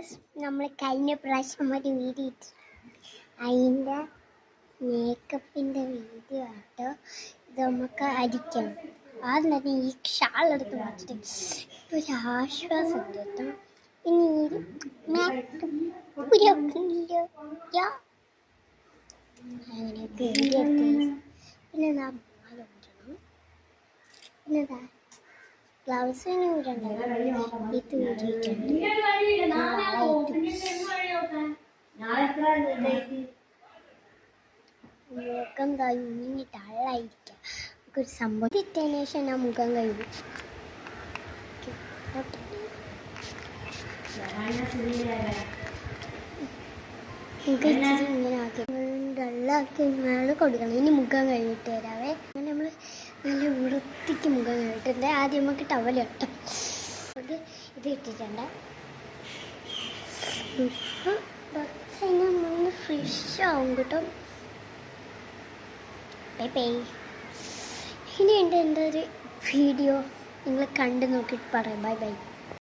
Guys, നമ്മൾ കഴിഞ്ഞ പ്രാവശ്യം ഒരു വീഡിയോ ഇട്ടു. അതിൻ്റെ മേക്കപ്പിൻ്റെ വീഡിയോ ആട്ടോ. ഇത് നമുക്ക് അരിക്കണം. ആദ്യം തന്നെ ഈ ഷാളെടുത്ത് മാറ്റിട്ട് ഇപ്പോൾ ഒരു ആശ്വാസം ഉണ്ട് കേട്ടോ. പിന്നെ ഈ മേക്കപ്പ് അങ്ങനെയൊക്കെ എഴുതിയെടുത്ത് പിന്നെ പിന്നെന്താ ഗ്ലൗസിന് ഊരണ്ടല്ലോ, ഇത് ഊരിയിട്ടുണ്ട്. മുഖം കഴിഞ്ഞ് ടള്ളായിരിക്കാം. നമുക്കൊരു സംഭവം ഇട്ടതിന് ശേഷം ഞാൻ മുഖം കഴുകും. ഇങ്ങനെ ആക്കി ഡള്ളാക്കി ഇങ്ങനെ കൊടുക്കണം. ഇനി മുഖം കഴുകിട്ട് തരാവേ. അങ്ങനെ നമ്മൾ നല്ല വൃത്തിക്ക് മുഖം കഴുകിട്ടുണ്ട്. ആദ്യം നമുക്ക് ടവൽ ഇട്ടു ഇത് ഇട്ടിട്ടുണ്ട്. ഇപ്പം ഫ്രഷ് ആവും കേട്ടോ. ഇനിയുണ്ട് എൻ്റെ ഒരു വീഡിയോ നിങ്ങൾ കണ്ടു നോക്കിയിട്ട് പറയാം. Bye bye.